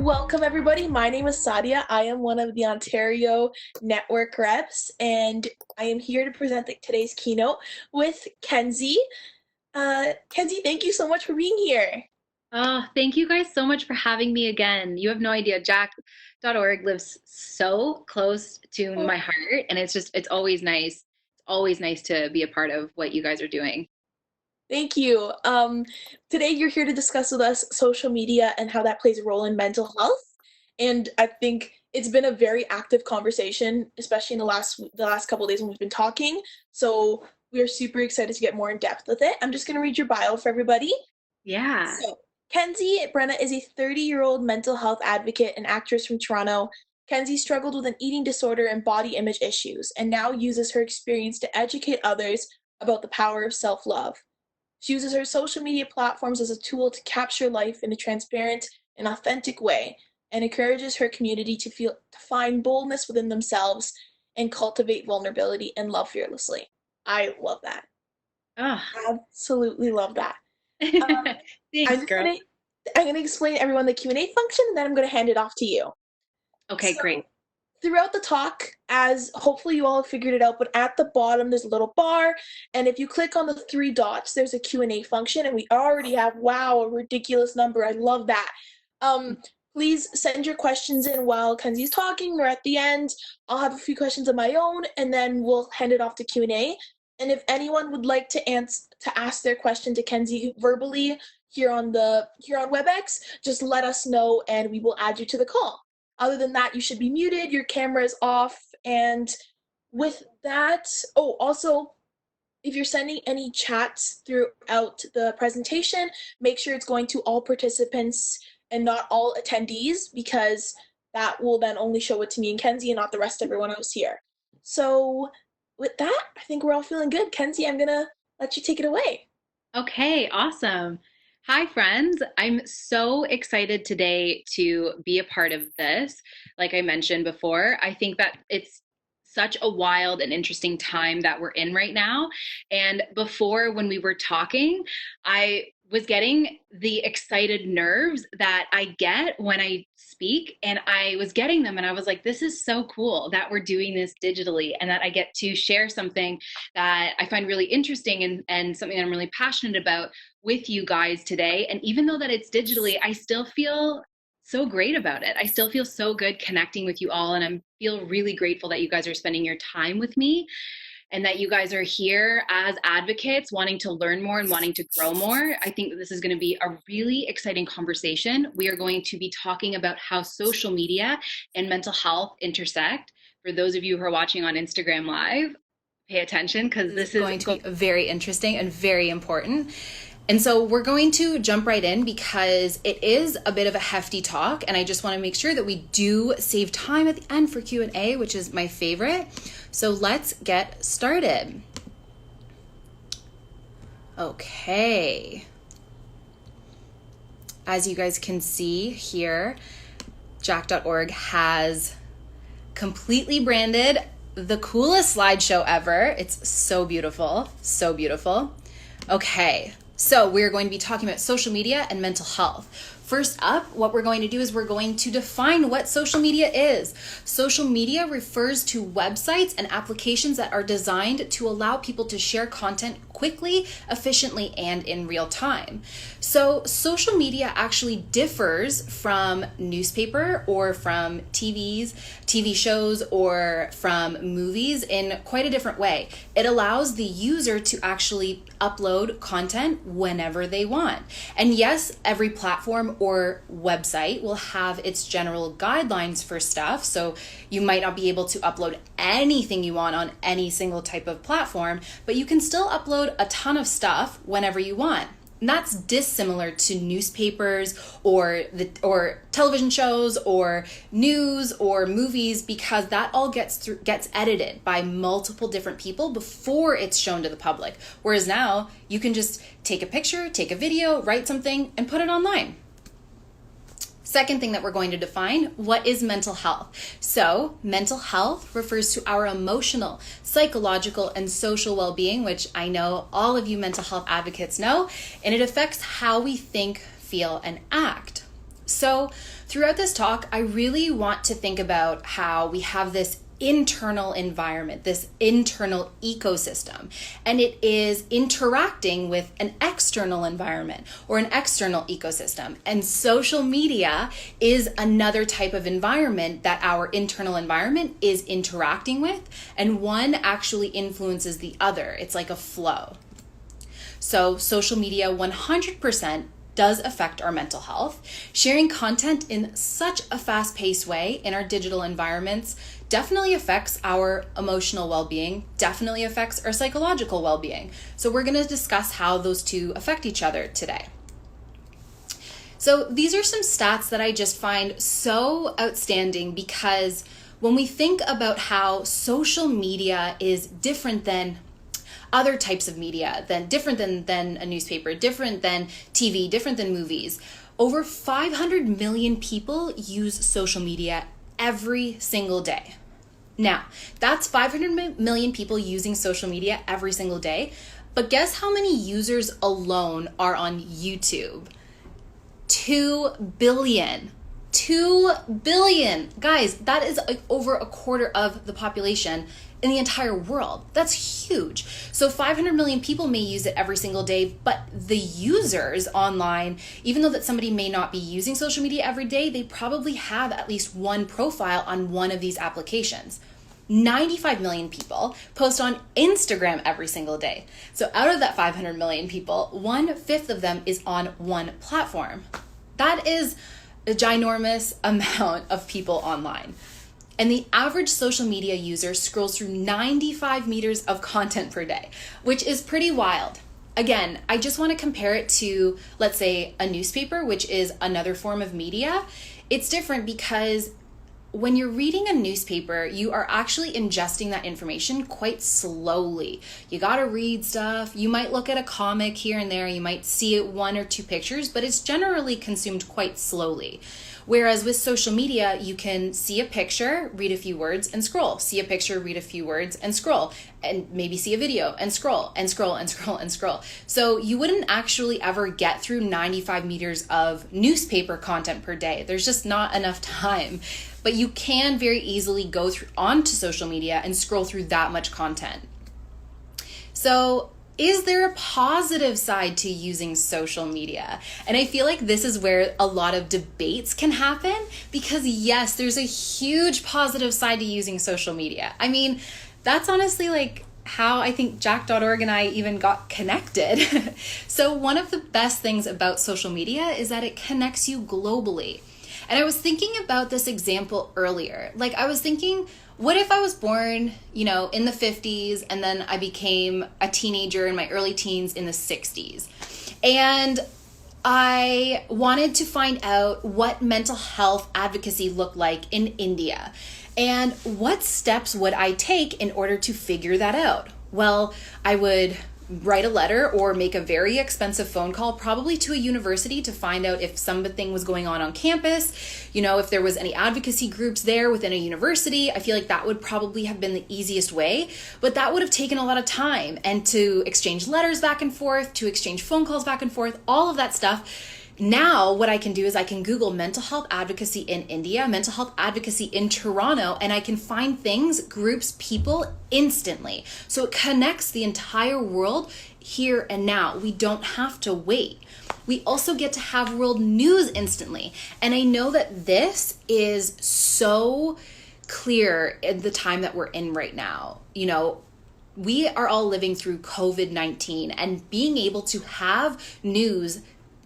Welcome, everybody. My name is Sadia. I am one of the Ontario network reps, and I am here to present today's keynote with Kenzie. Kenzie, thank you so much for being here. Oh, thank you guys so much for having me again. You have no idea. Jack.org lives so close to Oh, my heart, and it's always nice. It's always nice to be a part of what you guys are doing. thank you. Today, you're here to discuss with us social media and how that plays a role in mental health. And I think it's been a very active conversation, especially in the last couple of days when we've been talking. So we are super excited to get more in depth with it. I'm just going to read your bio for everybody. Yeah. So, Kenzie Brenna is a 30-year-old mental health advocate and actress from Toronto. Kenzie struggled with an eating disorder and body image issues, and now uses her experience to educate others about the power of self love. She uses her social media platforms as a tool to capture life in a transparent and authentic way, and encourages her community to find boldness within themselves and cultivate vulnerability and love fearlessly. I love that. Oh. Absolutely love that. Um, I'm Thanks, just girl. gonna I'm gonna explain to everyone the Q&A function, and then I'm gonna hand it off to you. Okay, So great. throughout the talk, as hopefully you all have figured it out, but at the bottom there's a little bar, and if you click on the three dots, there's a Q&A function, and we already have, wow, a ridiculous number. I love that. Um, Please send your questions in while Kenzie's talking or at the end. I'll have a few questions of my own, and then we'll hand it off to Q&A. And if anyone would like to ask their question to Kenzie verbally here on WebEx, just let us know and we will add you to the call. Other than that, you should be muted, your camera is off, and with that, oh, also, if you're sending any chats throughout the presentation, make sure it's going to all participants and not all attendees, because that will then only show it to me and Kenzie and not the rest of everyone else here. So with that, I think we're all feeling good. Kenzie, I'm gonna let you take it away. Okay, awesome. Hi, friends. I'm so excited today to be a part of this. Like I mentioned before, I think that it's such a wild and interesting time that we're in right now. And before, when we were talking, I was getting the excited nerves that I get when I speak, and I was getting them, and I was like, this is so cool that we're doing this digitally and that I get to share something that I find really interesting and something that I'm really passionate about with you guys today. And even though that it's digitally, I still feel so great about it. I still feel so good connecting with you all. And I feel really grateful that you guys are spending your time with me and that you guys are here as advocates wanting to learn more and wanting to grow more. I think that this is going to be a really exciting conversation. We are going to be talking about how social media and mental health intersect. For those of you who are watching on Instagram Live, pay attention because Is this is going to be very interesting and very important. And so we're going to jump right in because it is a bit of a hefty talk, and I just want to make sure that we do save time at the end for Q&A, which is my favorite. So let's get started. Okay. As you guys can see here, Jack.org has completely branded the coolest slideshow ever. It's so beautiful, so beautiful. Okay, so we're going to be talking about social media and mental health. First up, what we're going to do is we're going to define what social media is. Social media refers to websites and applications that are designed to allow people to share content quickly, efficiently, and in real time. So social media actually differs from newspaper or from TV shows, or from movies in quite a different way. It allows the user to actually upload content whenever they want. And yes, every platform or website will have its general guidelines for stuff. So you might not be able to upload anything you want on any single type of platform, but you can still upload a ton of stuff whenever you want. And that's dissimilar to newspapers or television shows or news or movies, because that all gets edited by multiple different people before it's shown to the public. Whereas now you can just take a picture, take a video, write something, and put it online. Second thing that we're going to define, what is mental health? So mental health refers to our emotional, psychological, and social well-being, which I know all of you mental health advocates know, and it affects how we think, feel, and act. So throughout this talk, I really want to think about how we have this internal environment, this internal ecosystem, and it is interacting with an external environment or an external ecosystem. And social media is another type of environment that our internal environment is interacting with, and one actually influences the other. It's like a flow. So social media 100% does affect our mental health. Sharing content in such a fast-paced way in our digital environments definitely affects our emotional well-being, definitely affects our psychological well-being. So we're going to discuss how those two affect each other today. So these are some stats that I just find so outstanding, because when we think about how social media is different than other types of media, different than a newspaper, different than TV, different than movies. Over 500 million people use social media every single day. Now, that's 500 million people using social media every single day, but guess how many users alone are on YouTube? 2 billion. 2 billion. Guys, that is over a quarter of the population in the entire world. That's huge. So 500 million people may use it every single day, but the users online, even though that somebody may not be using social media every day, they probably have at least one profile on one of these applications. 95 million people post on Instagram every single day. So out of that 500 million people, 1/5 of them is on one platform. That is a ginormous amount of people online. And the average social media user scrolls through 95 meters of content per day, which is pretty wild. Again, I just want to compare it to, let's say, a newspaper, which is another form of media. It's different because when you're reading a newspaper, you are actually ingesting that information quite slowly. You got to read stuff. You might look at a comic here and there. You might see 1 or 2 pictures, but it's generally consumed quite slowly. Whereas with social media, you can see a picture, read a few words, and scroll. See a picture, read a few words, and scroll. And maybe see a video, and scroll, and scroll, and scroll, and scroll. So you wouldn't actually ever get through 95 meters of newspaper content per day. There's just not enough time. But you can very easily go onto social media and scroll through that much content. So is there a positive side to using social media? And I feel like this is where a lot of debates can happen, because yes, there's a huge positive side to using social media. I mean, that's honestly like how I think Jack.org and I even got connected. So one of the best things about social media is that it connects you globally. And I was thinking about this example earlier. Like I was thinking, what if I was born, in the 50s, and then I became a teenager in my early teens in the 60s. And I wanted to find out what mental health advocacy looked like in India. And what steps would I take in order to figure that out? Well, I would write a letter or make a very expensive phone call, probably to a university, to find out if something was going on campus, if there was any advocacy groups there within a university. I feel like that would probably have been the easiest way, but that would have taken a lot of time, and to exchange letters back and forth, to exchange phone calls back and forth, all of that stuff. Now what I can do is I can Google mental health advocacy in India, mental health advocacy in Toronto, and I can find things, groups, people instantly. So it connects the entire world here and now. We don't have to wait. We also get to have world news instantly. And I know that this is so clear in the time that we're in right now. We are all living through COVID-19, and being able to have news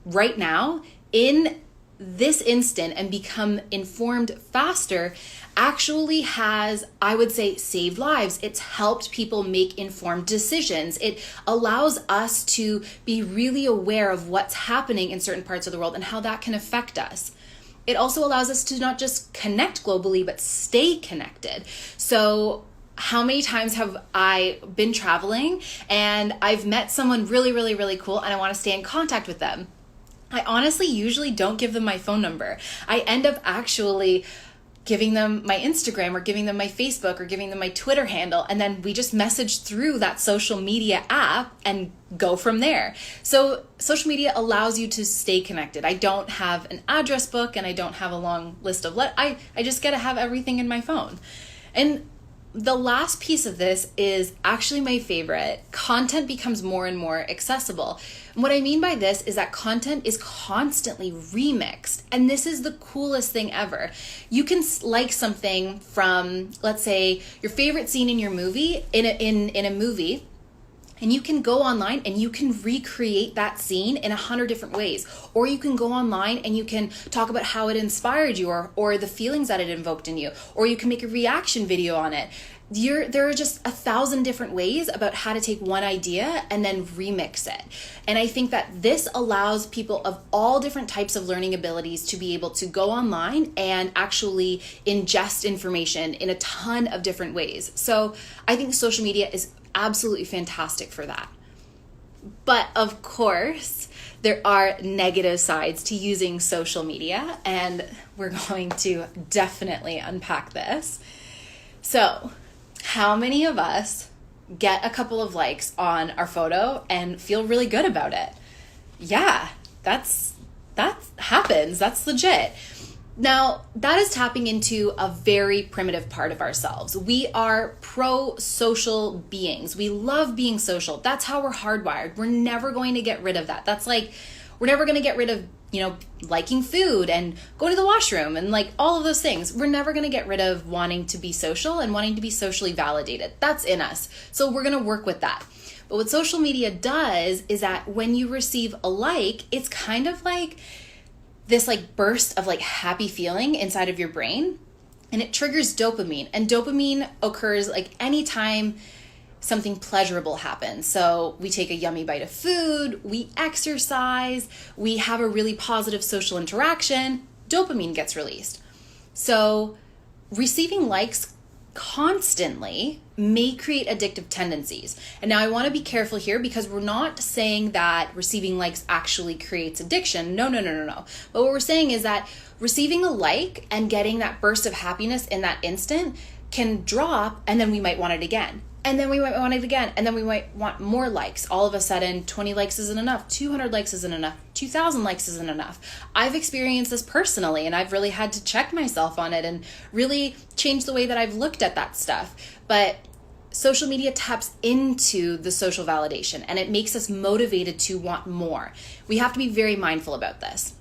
right now in this instant and become informed faster actually has, I would say, saved lives. It's helped people make informed decisions. It allows us to be really aware of what's happening in certain parts of the world and how that can affect us. It also allows us to not just connect globally, but stay connected. So how many times have I been traveling and I've met someone really, really, really cool, and I want to stay in contact with them? I honestly usually don't give them my phone number. I end up actually giving them my Instagram or giving them my Facebook or giving them my Twitter handle, and then we just message through that social media app and go from there. So social media allows you to stay connected. I don't have an address book and I don't have a long list of I just get to have everything in my phone. And the last piece of this is actually my favorite. Content becomes more and more accessible. And what I mean by this is that content is constantly remixed. And this is the coolest thing ever. You can like something from, let's say, your favorite scene in your movie, in a movie, and you can go online and you can recreate that scene in 100 different ways. Or you can go online and you can talk about how it inspired you or the feelings that it invoked in you. Or you can make a reaction video on it. There are just 1,000 different ways about how to take one idea and then remix it. And I think that this allows people of all different types of learning abilities to be able to go online and actually ingest information in a ton of different ways. So I think social media is absolutely fantastic for that. But of course, there are negative sides to using social media, and we're going to definitely unpack this. So, how many of us get a couple of likes on our photo and feel really good about it? Yeah, that happens. That's legit. Now, that is tapping into a very primitive part of ourselves. We are pro-social beings. We love being social. That's how we're hardwired. We're never going to get rid of that. That's like, we're never going to get rid of, liking food and going to the washroom and like all of those things. We're never going to get rid of wanting to be social and wanting to be socially validated. That's in us. So we're going to work with that. But what social media does is that when you receive a like, it's kind of like this like burst of like happy feeling inside of your brain, and it triggers dopamine. And dopamine occurs like anytime something pleasurable happens. So we take a yummy bite of food, we exercise, we have a really positive social interaction, dopamine gets released. So receiving likes constantly may create addictive tendencies. And now I want to be careful here because we're not saying that receiving likes actually creates addiction. No. But what we're saying is that receiving a like and getting that burst of happiness in that instant can drop, and then we might want it again. And then we might want it again. And then we might want more likes. All of a sudden, 20 likes isn't enough. 200 likes isn't enough. 2,000 likes isn't enough. I've experienced this personally, and I've really had to check myself on it and really change the way that I've looked at that stuff. But social media taps into the social validation, and it makes us motivated to want more. We have to be very mindful about this.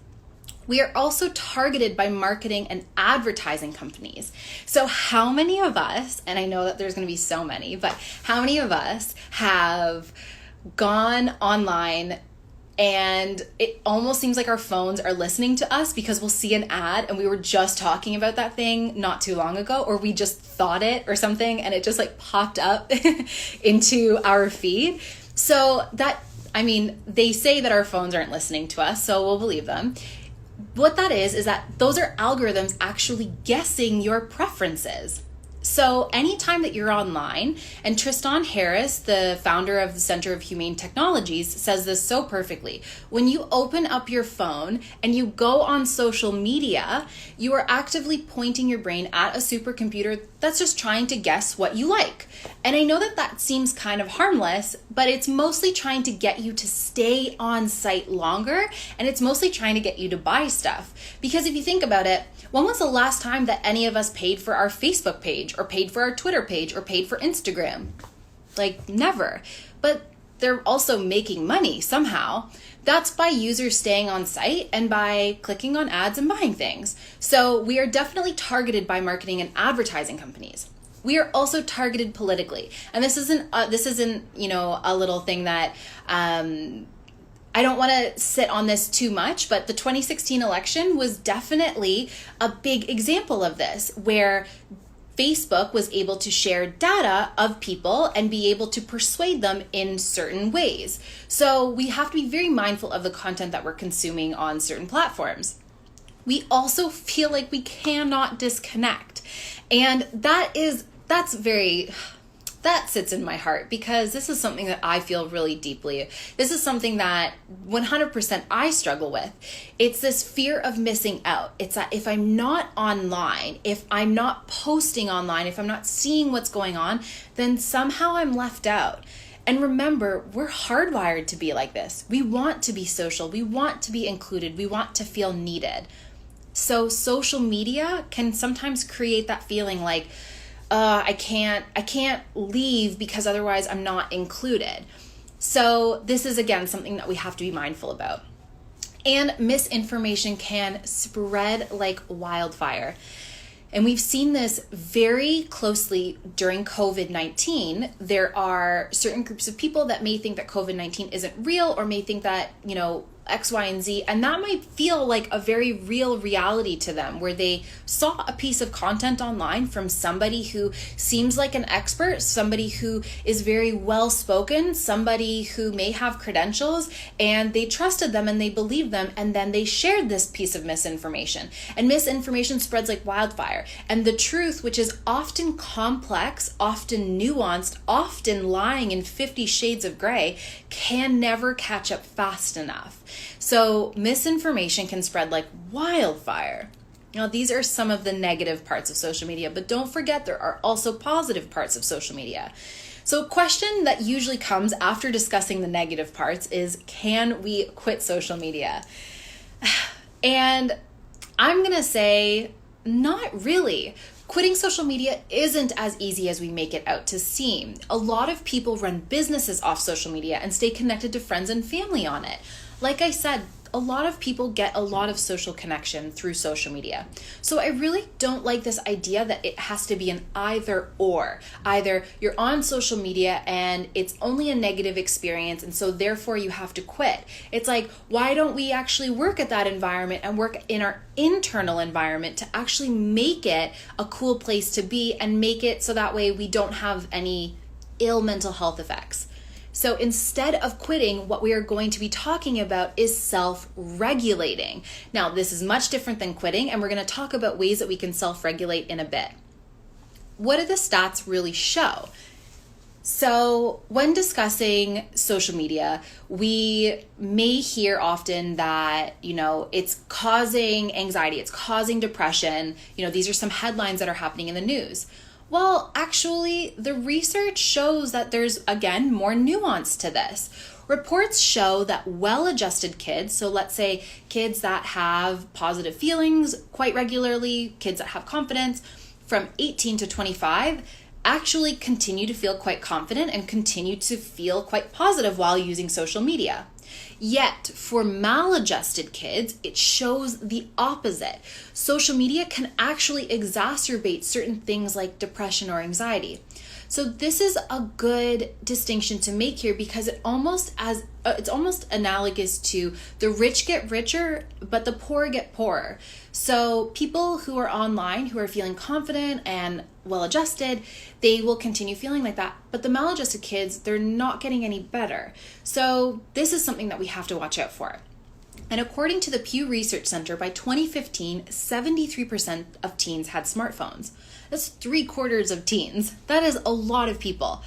We are also targeted by marketing and advertising companies. So how many of us, and I know that there's going to be so many, but how many of us have gone online and it almost seems like our phones are listening to us because we'll see an ad and we were just talking about that thing not too long ago, or we just thought it or something and it just like popped up into our feed. So they say that our phones aren't listening to us, so we'll believe them. What that is that those are algorithms actually guessing your preferences. So anytime that you're online, and Tristan Harris, the founder of the Center of Humane Technologies, says this so perfectly. When you open up your phone and you go on social media, you are actively pointing your brain at a supercomputer that's just trying to guess what you like. And I know that that seems kind of harmless, but it's mostly trying to get you to stay on site longer, and it's mostly trying to get you to buy stuff. Because if you think about it, when was the last time that any of us paid for our Facebook page or paid for our Twitter page or paid for Instagram? Like, never. But they're also making money somehow. That's by users staying on site and by clicking on ads and buying things. So we are definitely targeted by marketing and advertising companies. We are also targeted politically. And this isn't a little thing that I don't want to sit on this too much, but the 2016 election was definitely a big example of this, where Facebook was able to share data of people and be able to persuade them in certain ways. So we have to be very mindful of the content that we're consuming on certain platforms. We also feel like we cannot disconnect. And that's very that sits in my heart because this is something that I feel really deeply. This is something that 100% I struggle with. It's this fear of missing out. It's that if I'm not online, if I'm not posting online, if I'm not seeing what's going on, then somehow I'm left out. And remember, we're hardwired to be like this. We want to be social. We want to be included. We want to feel needed. So social media can sometimes create that feeling like, I can't leave because otherwise I'm not included. So this is, again, something that we have to be mindful about. And misinformation can spread like wildfire. And we've seen this very closely during COVID-19. There are certain groups of people that may think that COVID-19 isn't real or may think that, X, Y, and Z, and that might feel like a very real reality to them, where they saw a piece of content online from somebody who seems like an expert, somebody who is very well spoken, somebody who may have credentials, and they trusted them and they believed them, and then they shared this piece of misinformation. And misinformation spreads like wildfire. And the truth, which is often complex, often nuanced, often lying in 50 shades of gray, can never catch up fast enough. So misinformation can spread like wildfire. Now, these are some of the negative parts of social media, but don't forget there are also positive parts of social media. So a question that usually comes after discussing the negative parts is, can we quit social media? And I'm going to say, not really. Quitting social media isn't as easy as we make it out to seem. A lot of people run businesses off social media and stay connected to friends and family on it. Like I said, a lot of people get a lot of social connection through social media. So I really don't like this idea that it has to be an either or. Either you're on social media and it's only a negative experience and so therefore you have to quit. It's like, why don't we actually work at that environment and work in our internal environment to actually make it a cool place to be and make it so that way we don't have any ill mental health effects. So instead of quitting, what we are going to be talking about is self-regulating. Now, this is much different than quitting, and we're going to talk about ways that we can self-regulate in a bit. What do the stats really show? So when discussing social media, we may hear often that, it's causing anxiety, it's causing depression. These are some headlines that are happening in the news. Well, actually, the research shows that there's, again, more nuance to this. Reports show that well-adjusted kids, so let's say kids that have positive feelings quite regularly, kids that have confidence, from 18 to 25, actually continue to feel quite confident and continue to feel quite positive while using social media. Yet, for maladjusted kids, it shows the opposite. Social media can actually exacerbate certain things like depression or anxiety. So this is a good distinction to make here because it's almost analogous to the rich get richer, but the poor get poorer. So people who are online, who are feeling confident and well-adjusted, they will continue feeling like that. But the maladjusted kids, they're not getting any better. So this is something that we have to watch out for. And according to the Pew Research Center, by 2015, 73% of teens had smartphones. That's 3/4 of teens. That is a lot of people.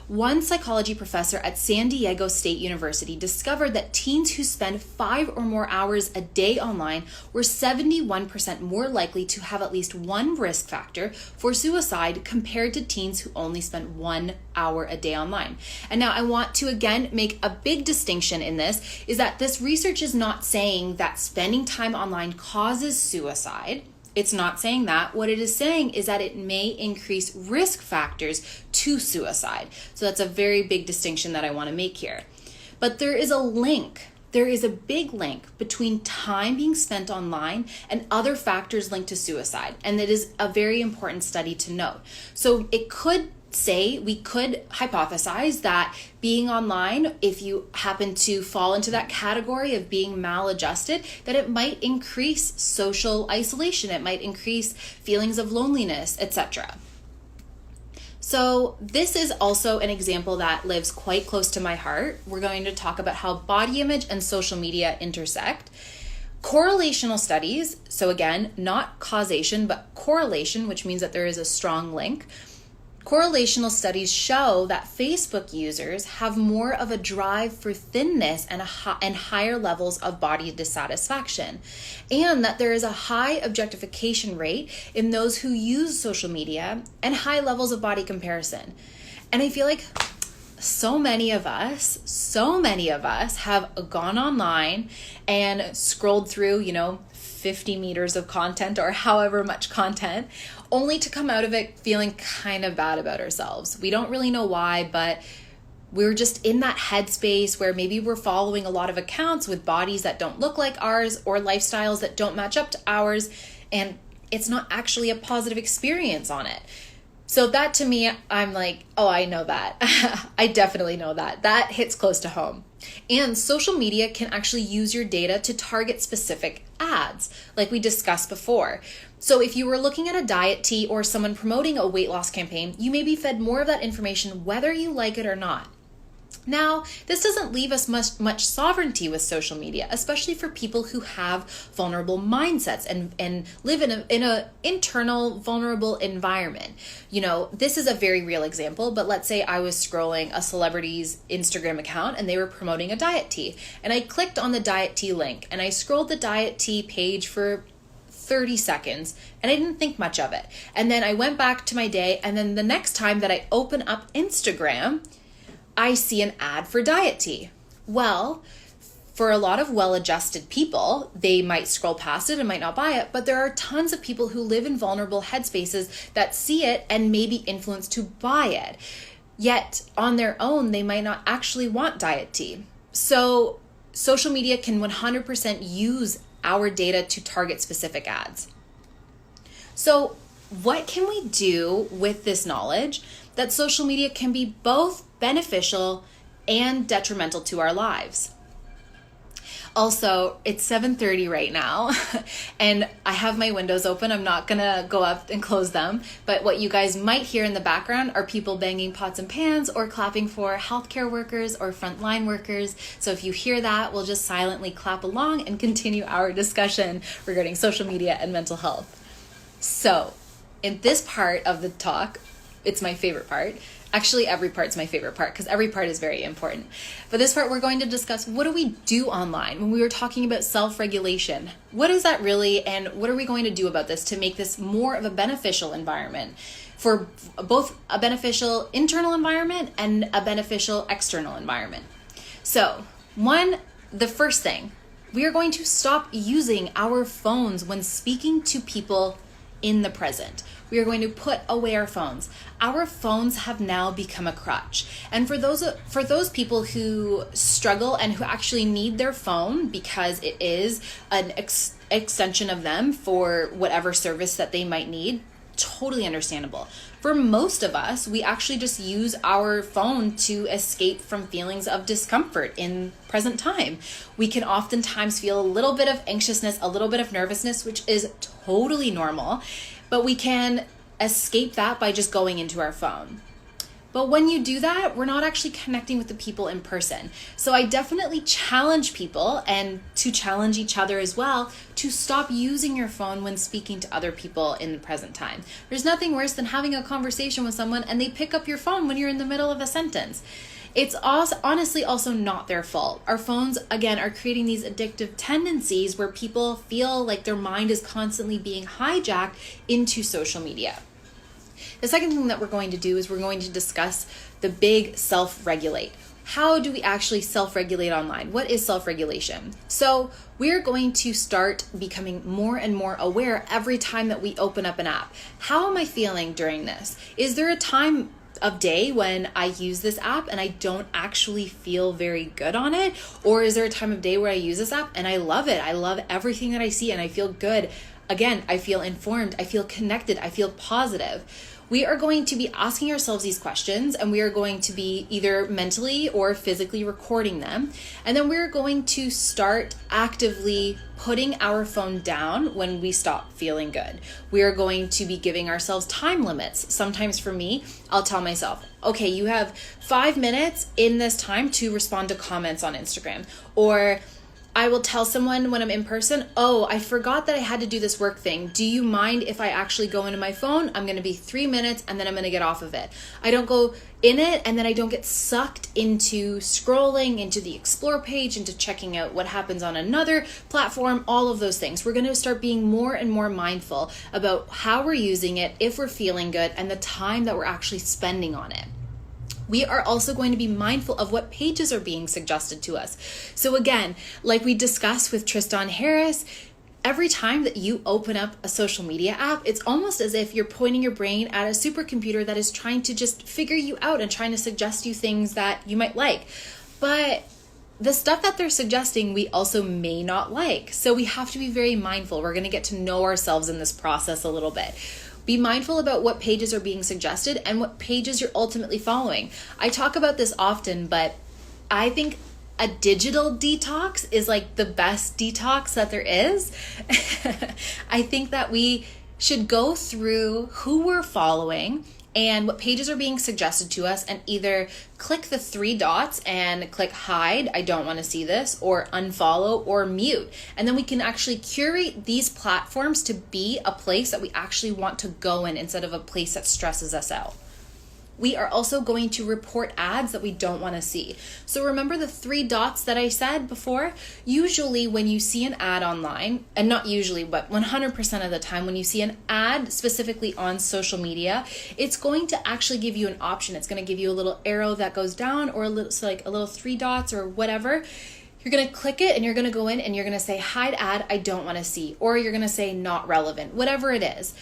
One psychology professor at San Diego State University discovered that teens who spend 5 or more hours a day online were 71% more likely to have at least one risk factor for suicide compared to teens who only spend 1 hour a day online. And now I want to again make a big distinction in this, is that this research is not saying that spending time online causes suicide. It's not saying that. What it is saying is that it may increase risk factors to suicide. So that's a very big distinction that I want to make here. But there is a link. There is a big link between time being spent online and other factors linked to suicide. And it is a very important study to note. So we could hypothesize that being online, if you happen to fall into that category of being maladjusted, that it might increase social isolation, it might increase feelings of loneliness, etc. So this is also an example that lives quite close to my heart. We're going to talk about how body image and social media intersect. Correlational studies, so again, not causation, but correlation, which means that there is a strong link, Correlational studies show that Facebook users have more of a drive for thinness and higher levels of body dissatisfaction, and that there is a high objectification rate in those who use social media and high levels of body comparison. And I feel like so many of us have gone online and scrolled through, 50 meters of content or however much content, only to come out of it feeling kind of bad about ourselves. We don't really know why, but we're just in that headspace where maybe we're following a lot of accounts with bodies that don't look like ours or lifestyles that don't match up to ours, and it's not actually a positive experience on it. So that to me, I'm like, oh, I know that. I definitely know that. That hits close to home. And social media can actually use your data to target specific ads, like we discussed before. So if you were looking at a diet tea or someone promoting a weight loss campaign, you may be fed more of that information whether you like it or not. Now, this doesn't leave us much sovereignty with social media, especially for people who have vulnerable mindsets and live in an internal vulnerable environment. This is a very real example, but let's say I was scrolling a celebrity's Instagram account and they were promoting a diet tea, and I clicked on the diet tea link and I scrolled the diet tea page for 30 seconds and I didn't think much of it. And then I went back to my day, and then the next time that I open up Instagram, I see an ad for diet tea. Well, for a lot of well-adjusted people, they might scroll past it and might not buy it, but there are tons of people who live in vulnerable headspaces that see it and may be influenced to buy it. Yet, on their own, they might not actually want diet tea. So, social media can 100% use our data to target specific ads. So, what can we do with this knowledge that social media can be both beneficial and detrimental to our lives? Also, it's 7:30 right now and I have my windows open. I'm not gonna go up and close them, but what you guys might hear in the background are people banging pots and pans or clapping for healthcare workers or frontline workers. So if you hear that, we'll just silently clap along and continue our discussion regarding social media and mental health. So in this part of the talk, it's my favorite part. Actually, every part's my favorite part because every part is very important. But this part, we're going to discuss, what do we do online when we were talking about self-regulation? What is that really, and what are we going to do about this to make this more of a beneficial environment, for both a beneficial internal environment and a beneficial external environment? So, the first thing, we are going to stop using our phones when speaking to people in the present. We are going to put away our phones. Our phones have now become a crutch. And for those people who struggle and who actually need their phone because it is an extension of them for whatever service that they might need, totally understandable. For most of us, we actually just use our phone to escape from feelings of discomfort in present time. We can oftentimes feel a little bit of anxiousness, a little bit of nervousness, which is totally normal, but we can escape that by just going into our phone. But when you do that, we're not actually connecting with the people in person. So I definitely challenge people, and to challenge each other as well, to stop using your phone when speaking to other people in the present time. There's nothing worse than having a conversation with someone and they pick up your phone when you're in the middle of a sentence. It's honestly also not their fault. Our phones, again, are creating these addictive tendencies where people feel like their mind is constantly being hijacked into social media. The second thing that we're going to do is we're going to discuss the big self-regulate. How do we actually self-regulate online? What is self-regulation? So we're going to start becoming more and more aware every time that we open up an app. How am I feeling during this? Is there a time of day when I use this app and I don't actually feel very good on it? Or is there a time of day where I use this app and I love it? I love everything that I see and I feel good. Again, I feel informed, I feel connected, I feel positive. We are going to be asking ourselves these questions, and we are going to be either mentally or physically recording them. And then we're going to start actively putting our phone down when we stop feeling good. We are going to be giving ourselves time limits. Sometimes for me, I'll tell myself, okay, you have 5 minutes in this time to respond to comments on Instagram, or I will tell someone when I'm in person, oh, I forgot that I had to do this work thing. Do you mind if I actually go into my phone? I'm going to be 3 minutes and then I'm going to get off of it. I don't go in it and then I don't get sucked into scrolling, into the explore page, into checking out what happens on another platform, all of those things. We're going to start being more and more mindful about how we're using it, if we're feeling good, and the time that we're actually spending on it. We are also going to be mindful of what pages are being suggested to us. So again, like we discussed with Tristan Harris, every time that you open up a social media app, it's almost as if you're pointing your brain at a supercomputer that is trying to just figure you out and trying to suggest you things that you might like. But the stuff that they're suggesting, we also may not like. So we have to be very mindful. We're going to get to know ourselves in this process a little bit. Be mindful about what pages are being suggested and what pages you're ultimately following. I talk about this often, but I think a digital detox is like the best detox that there is. I think that we should go through who we're following and what pages are being suggested to us and either click the 3 dots and click hide, I don't want to see this, or unfollow or mute. And then we can actually curate these platforms to be a place that we actually want to go in instead of a place that stresses us out. We are also going to report ads that we don't want to see. So remember the 3 dots that I said before? Usually when you see an ad online, and not usually, but 100% of the time, when you see an ad specifically on social media, it's going to actually give you an option. It's going to give you a little arrow that goes down, or a little, so like a little 3 dots or whatever. You're going to click it and you're going to go in and you're going to say hide ad, I don't want to see, or you're going to say not relevant, whatever it is.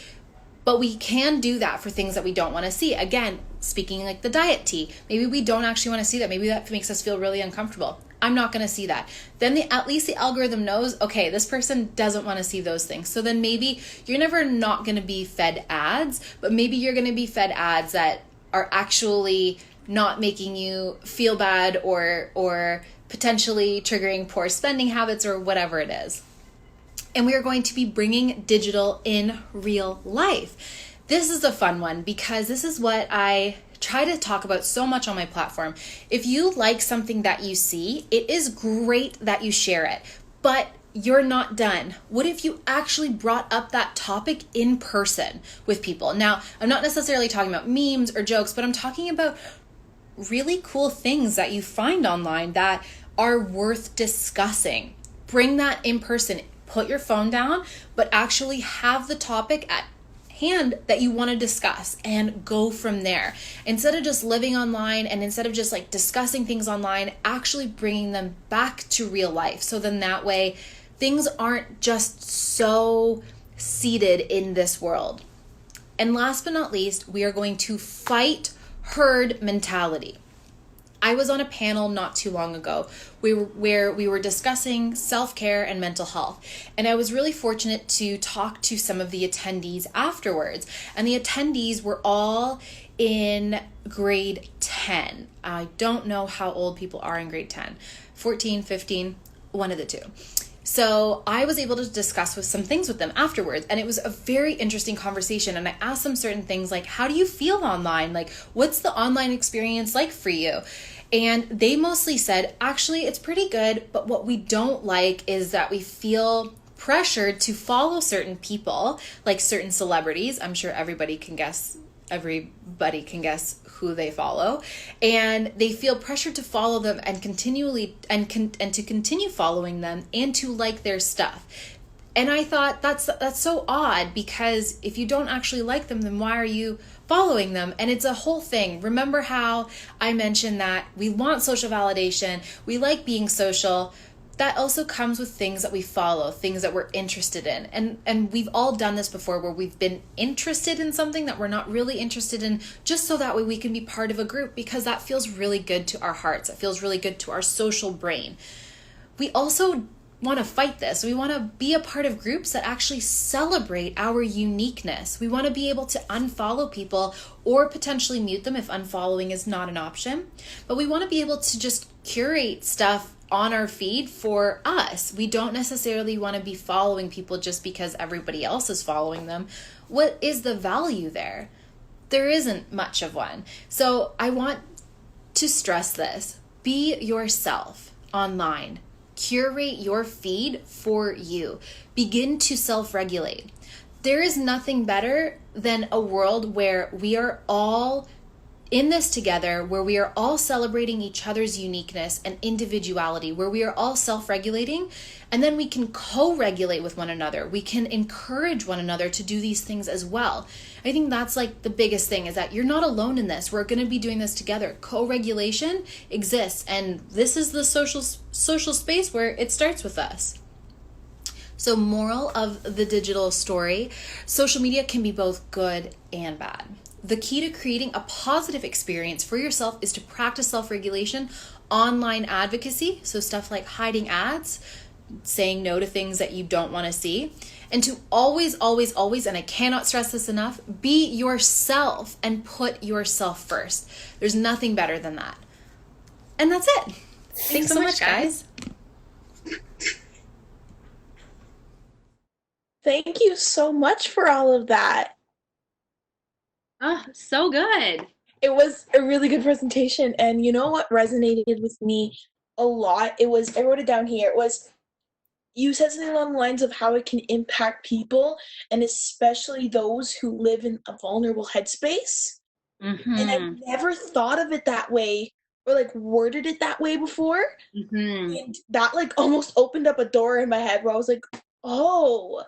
But we can do that for things that we don't want to see. Again, speaking like the diet tea, maybe we don't actually want to see that. Maybe that makes us feel really uncomfortable. I'm not going to see that. Then at least the algorithm knows, okay, this person doesn't want to see those things. So then maybe you're never not going to be fed ads, but maybe you're going to be fed ads that are actually not making you feel bad or potentially triggering poor spending habits or whatever it is. And we are going to be bringing digital in real life. This is a fun one because this is what I try to talk about so much on my platform. If you like something that you see, it is great that you share it, but you're not done. What if you actually brought up that topic in person with people? Now, I'm not necessarily talking about memes or jokes, but I'm talking about really cool things that you find online that are worth discussing. Bring that in person. Put your phone down, but actually have the topic at hand that you want to discuss and go from there. Instead of just living online and instead of just like discussing things online, actually bringing them back to real life. So then that way things aren't just so seated in this world. And last but not least, we are going to fight herd mentality. I was on a panel not too long ago where we were discussing self-care and mental health. And I was really fortunate to talk to some of the attendees afterwards. And the attendees were all in grade 10. I don't know how old people are in grade 10, 14, 15, one of the two. So I was able to discuss with some things with them afterwards, and it was a very interesting conversation. And I asked them certain things like, how do you feel online? Like, what's the online experience like for you? And they mostly said, actually, it's pretty good, but what we don't like is that we feel pressured to follow certain people, like certain celebrities. I'm sure everybody can guess who they follow, and they feel pressured to follow them and continually and to continue following them and to like their stuff. And I thought that's so odd, because if you don't actually like them, then why are you following them? And it's a whole thing. Remember how I mentioned that we want social validation, we like being social. That also comes with things that we follow, things that we're interested in. And we've all done this before, where we've been interested in something that we're not really interested in, just so that way we can be part of a group, because that feels really good to our hearts. It feels really good to our social brain. We also want to fight this. We want to be a part of groups that actually celebrate our uniqueness. We want to be able to unfollow people or potentially mute them if unfollowing is not an option. But we want to be able to just curate stuff on our feed for us. We don't necessarily want to be following people just because everybody else is following them. What is the value there? There isn't much of one. So I want to stress this. Be yourself online. Curate your feed for you. Begin to self-regulate. There is nothing better than a world where we are all in this together, where we are all celebrating each other's uniqueness and individuality, where we are all self-regulating, and then we can co-regulate with one another. We can encourage one another to do these things as well. I think that's like the biggest thing, is that you're not alone in this. We're going to be doing this together. Co-regulation exists, and this is the social space where it starts with us. So, moral of the digital story, social media can be both good and bad. The key to creating a positive experience for yourself is to practice self-regulation, online advocacy, so stuff like hiding ads, saying no to things that you don't want to see, and to always, always, always, and I cannot stress this enough, be yourself and put yourself first. There's nothing better than that. And that's it. Thanks so much, guys. Thank you so much for all of that. Oh, so good. It was a really good presentation. And you know what resonated with me a lot? I wrote it down here. It was, you said something along the lines of how it can impact people, and especially those who live in a vulnerable headspace. Mm-hmm. And I never thought of it that way, or like worded it that way before. Mm-hmm. And that like almost opened up a door in my head where I was like, oh.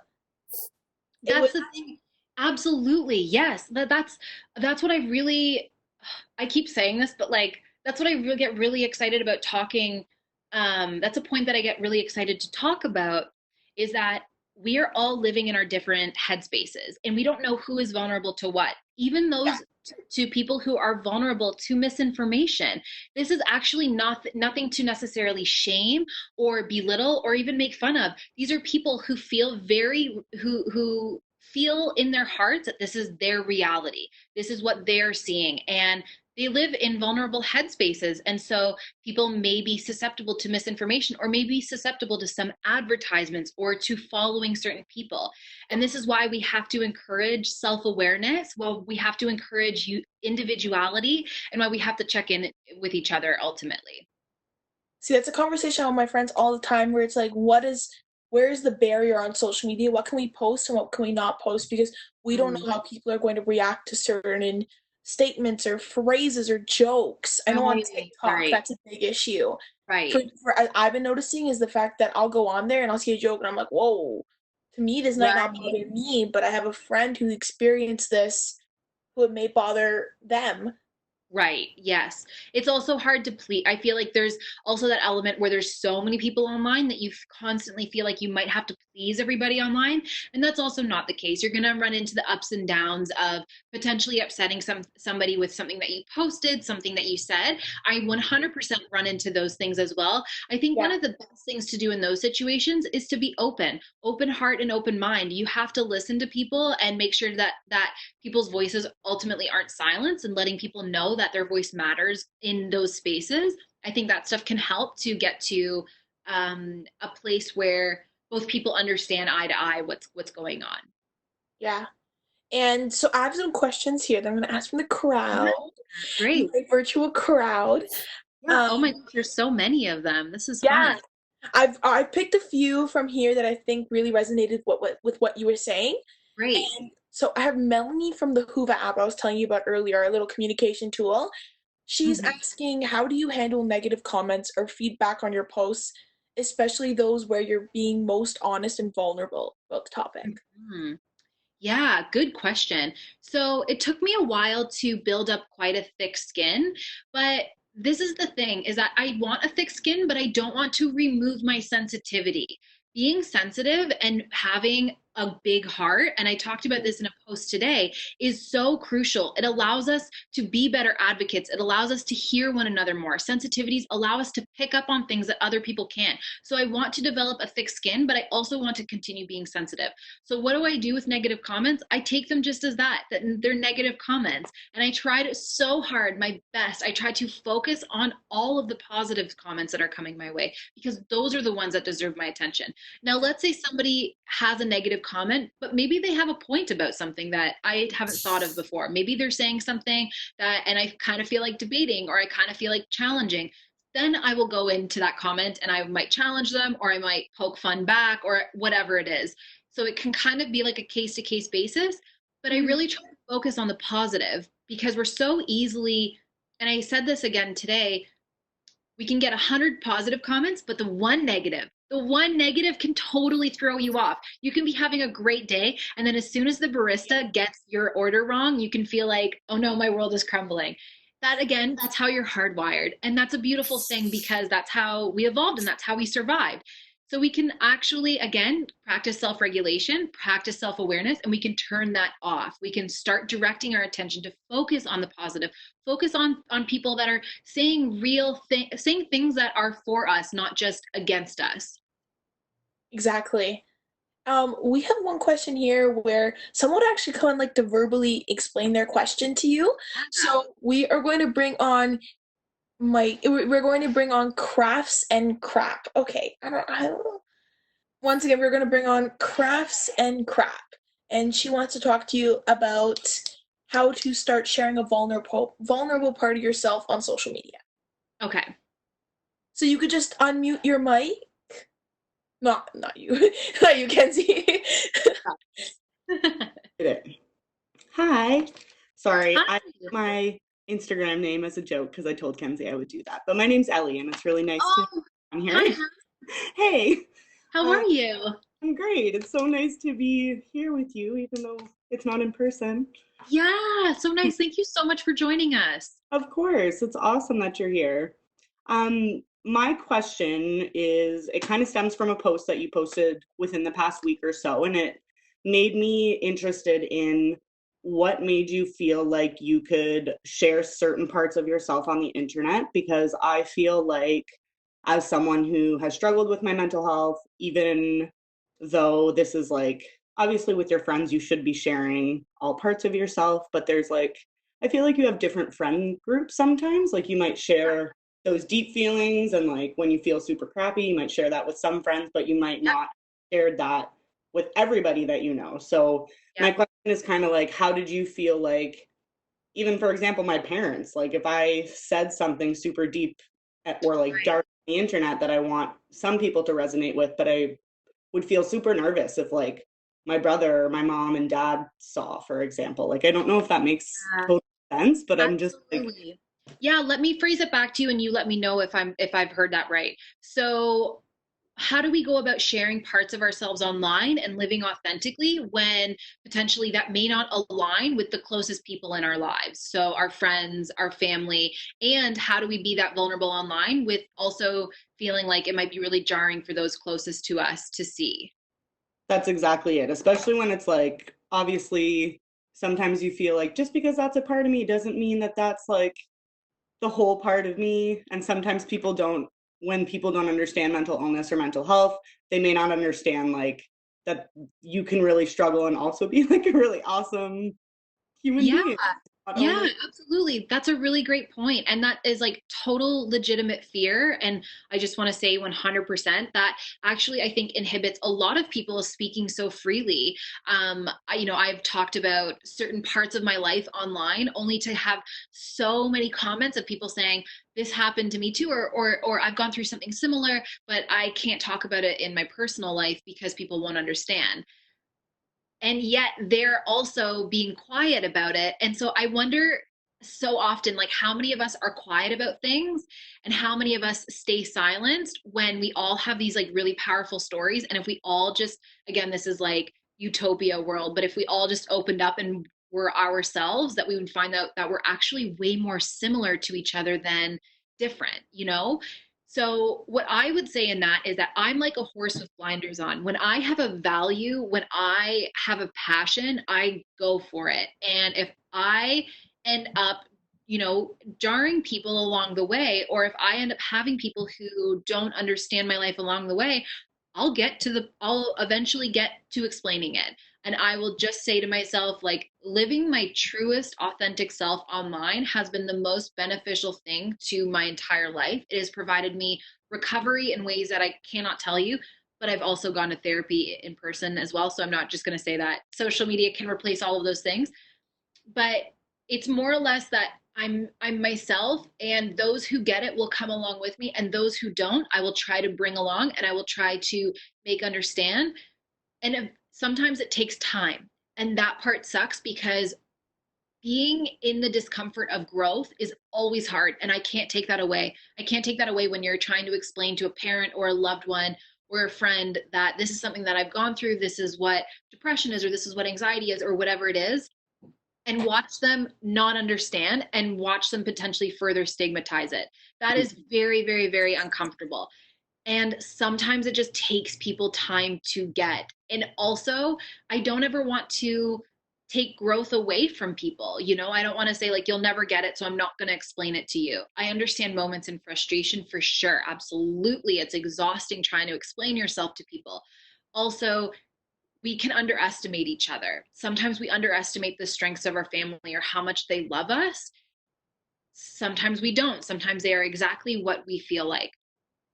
That's the thing. Absolutely. Yes. That's what I keep saying this, but like, that's what I really get really excited about talking. That's a point that I get really excited to talk about, is that we are all living in our different headspaces, and we don't know who is vulnerable to what, even those to people who are vulnerable to misinformation. This is actually nothing to necessarily shame or belittle or even make fun of. These are people who feel who feel in their hearts that this is their reality. This is what they're seeing, and they live in vulnerable headspaces. And so people may be susceptible to misinformation, or may be susceptible to some advertisements, or to following certain people. And this is why we have to encourage self-awareness. Well, we have to encourage individuality, and why we have to check in with each other ultimately. See, that's a conversation with my friends all the time, where it's like, where is the barrier on social media? What can we post and what can we not post? Because we don't know how people are going to react to certain statements or phrases or jokes. I know on TikTok that's a big issue. Right. I've been noticing is the fact that I'll go on there and I'll see a joke and I'm like, whoa, to me this might not bother me, but I have a friend who experienced this who it may bother them. Right. Yes. It's also hard to please. I feel like there's also that element where there's so many people online that you constantly feel like you might have to please everybody online. And that's also not the case. You're going to run into the ups and downs of potentially upsetting somebody with something that you posted, something that you said. I 100% run into those things as well. I think one of the best things to do in those situations is to be open heart and open mind. You have to listen to people and make sure that people's voices ultimately aren't silenced, and letting people know that their voice matters in those spaces. I think that stuff can help to get to a place where both people understand eye to eye what's going on. Yeah. And so I have some questions here that I'm going to ask from the crowd. Great. The virtual crowd. Yeah. Oh my gosh, there's so many of them. This is fun. I picked a few from here that I think really resonated with what you were saying. Great. And so I have Melanie from the Hoova app I was telling you about earlier, our little communication tool. She's asking, how do you handle negative comments or feedback on your posts, especially those where you're being most honest and vulnerable about the topic? Yeah, good question. So it took me a while to build up quite a thick skin, but this is the thing, is that I want a thick skin, but I don't want to remove my sensitivity. Being sensitive and having a big heart, and I talked about this in a post today, is so crucial. It allows us to be better advocates. It allows us to hear one another more. Sensitivities allow us to pick up on things that other people can't. So I want to develop a thick skin, but I also want to continue being sensitive. So what do I do with negative comments? I take them just as that they're negative comments. And I tried so hard, my best. I tried to focus on all of the positive comments that are coming my way, because those are the ones that deserve my attention. Now, let's say somebody has a negative comment, but maybe they have a point about something that I haven't thought of before. Maybe they're saying something and I kind of feel like debating, or I kind of feel like challenging. then I will go into that comment and I might challenge them, or I might poke fun back, or whatever it is. So it can kind of be like a case to case basis, but I really try to focus on the positive, because we're so easily, and I said this again today, we can get 100 positive comments, but the one negative can totally throw you off. You can be having a great day, and then as soon as the barista gets your order wrong, you can feel like, oh no, my world is crumbling. That again, that's how you're hardwired. And that's a beautiful thing, because that's how we evolved and that's how we survived. So we can actually, again, practice self-regulation, practice self-awareness, and we can turn that off. We can start directing our attention to focus on the positive, focus on people that are saying saying things that are for us, not just against us. Exactly. We have one question here where someone would actually come and like to verbally explain their question to you. So we are going to bring on we're going to bring on crafts and crap. Okay, I don't know. Once again, we're going to bring on crafts and crap, and she wants to talk to you about how to start sharing a vulnerable part of yourself on social media. Okay. So you could just unmute your mic. Not you, not you, Kenzie. Hi. Sorry, Hi. I put my Instagram name as a joke because I told Kenzie I would do that. But my name's Ellie, and it's really nice to Oh, be here. hi. Hey, How are you? I'm great. It's so nice to be here with you, even though it's not in person. Yeah, so nice. Thank you so much for joining us. Of course, it's awesome that you're here. My question is, it kind of stems from a post that you posted within the past week or so, and it made me interested in what made you feel like you could share certain parts of yourself on the internet, because I feel like, as someone who has struggled with my mental health, even though this is like, obviously with your friends, you should be sharing all parts of yourself, but there's like, I feel like you have different friend groups sometimes. Like you might share those deep feelings, and like when you feel super crappy, you might share that with some friends, but you might not share that with everybody that you know. So my question is kind of like, how did you feel like, even for example, my parents, like if I said something super deep or like dark on the internet that I want some people to resonate with, but I would feel super nervous if like my brother or my mom and dad saw, for example. Like I don't know if that makes total sense, but I'm just like, Absolutely. Yeah, let me phrase it back to you and you let me know if I've heard that right. So, how do we go about sharing parts of ourselves online and living authentically when potentially that may not align with the closest people in our lives? So, our friends, our family, and how do we be that vulnerable online with also feeling like it might be really jarring for those closest to us to see? that's exactly it. Especially when it's like, obviously, sometimes you feel like just because that's a part of me doesn't mean that that's like the whole part of me. And sometimes people don't, when people don't understand mental illness or mental health, they may not understand like that you can really struggle and also be like a really awesome human Yeah. being. Not Yeah, only absolutely. That's a really great point. And that is like total legitimate fear. And I just want to say 100% that actually I think inhibits a lot of people speaking so freely. I've talked about certain parts of my life online only to have so many comments of people saying, this happened to me too, or I've gone through something similar, but I can't talk about it in my personal life because people won't understand, and yet they're also being quiet about it. And so I wonder so often, like, how many of us are quiet about things and how many of us stay silenced when we all have these like really powerful stories. And if we all just, again, this is like utopia world, but if we all just opened up and were ourselves, that we would find out that we're actually way more similar to each other than different, you know? So, what I would say in that is that I'm like a horse with blinders on. When I have a value, when I have a passion, I go for it. And if I end up, jarring people along the way, or if I end up having people who don't understand my life along the way, I'll eventually get to explaining it. And I will just say to myself, like, living my truest, authentic self online has been the most beneficial thing to my entire life. It has provided me recovery in ways that I cannot tell you. But I've also gone to therapy in person as well. So I'm not just going to say that social media can replace all of those things. But it's more or less that I'm myself, and those who get it will come along with me, and those who don't, I will try to bring along, and I will try to make understand. And sometimes it takes time, and that part sucks because being in the discomfort of growth is always hard, and I can't take that away. I can't take that away when you're trying to explain to a parent or a loved one or a friend that this is something that I've gone through, this is what depression is, or this is what anxiety is, or whatever it is, and watch them not understand and watch them potentially further stigmatize it. That is very, very, very uncomfortable. And sometimes it just takes people time to get. And also, I don't ever want to take growth away from people. You know, I don't want to say, like, you'll never get it, so I'm not going to explain it to you. I understand moments in frustration for sure. Absolutely. It's exhausting trying to explain yourself to people. Also, we can underestimate each other. Sometimes we underestimate the strengths of our family or how much they love us. Sometimes we don't. Sometimes they are exactly what we feel like.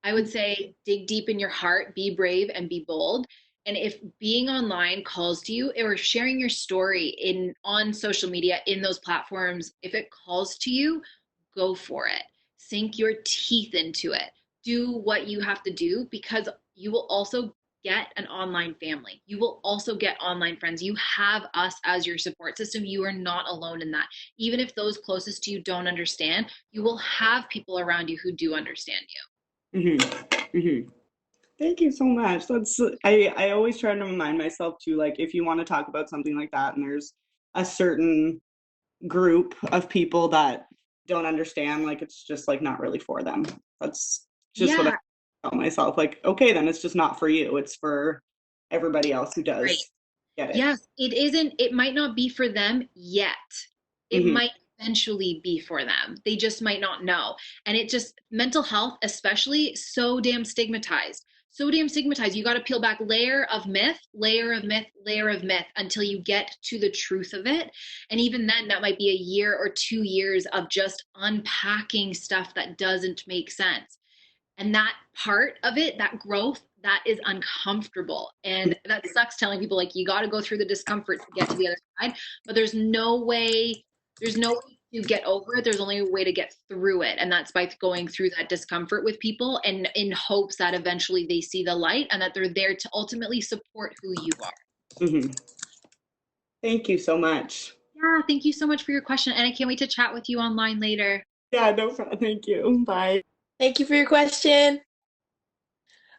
I would say dig deep in your heart, be brave and be bold. And if being online calls to you, or sharing your story in on social media in those platforms, if it calls to you, go for it. Sink your teeth into it. Do what you have to do, because you will also get an online family. You will also get online friends. You have us as your support system. You are not alone in that. Even if those closest to you don't understand, you will have people around you who do understand you. Thank you so much. I always try to remind myself too, like, if you want to talk about something like that and there's a certain group of people that don't understand, like, it's just like not really for them. That's just what I Yeah, tell myself. Like, okay, then it's just not for you. It's for everybody else who right. does get it. Yes, it isn't, it might not be for them yet. It Hmm. might eventually be for them. They just might not know. And it just, mental health, especially, so damn stigmatized. So damn stigmatized. You got to peel back layer of myth, layer of myth, layer of myth until you get to the truth of it. And even then, that might be a year or 2 years of just unpacking stuff that doesn't make sense. And that part of it, that growth, that is uncomfortable. And that sucks telling people, like, you got to go through the discomfort to get to the other side. But there's no way to get over it. There's only a way to get through it. And that's by going through that discomfort with people, and in hopes that eventually they see the light and that they're there to ultimately support who you are. Hmm. Thank you so much. Yeah, thank you so much for your question. And I can't wait to chat with you online later. Yeah, no problem. Thank you. Bye. Thank you for your question.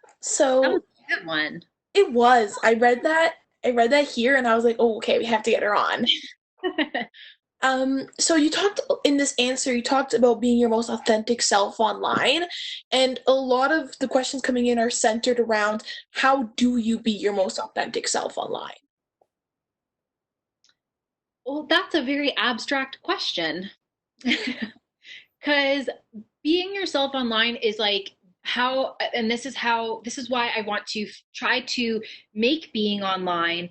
That was So a good one. it was. I read that here and I was like, oh, okay, we have to get her on. So you talked in this answer, you talked about being your most authentic self online, and a lot of the questions coming in are centered around how do you be your most authentic self online? Well, that's a very abstract question. Because being yourself online is like how, and this is why I want to try to make being online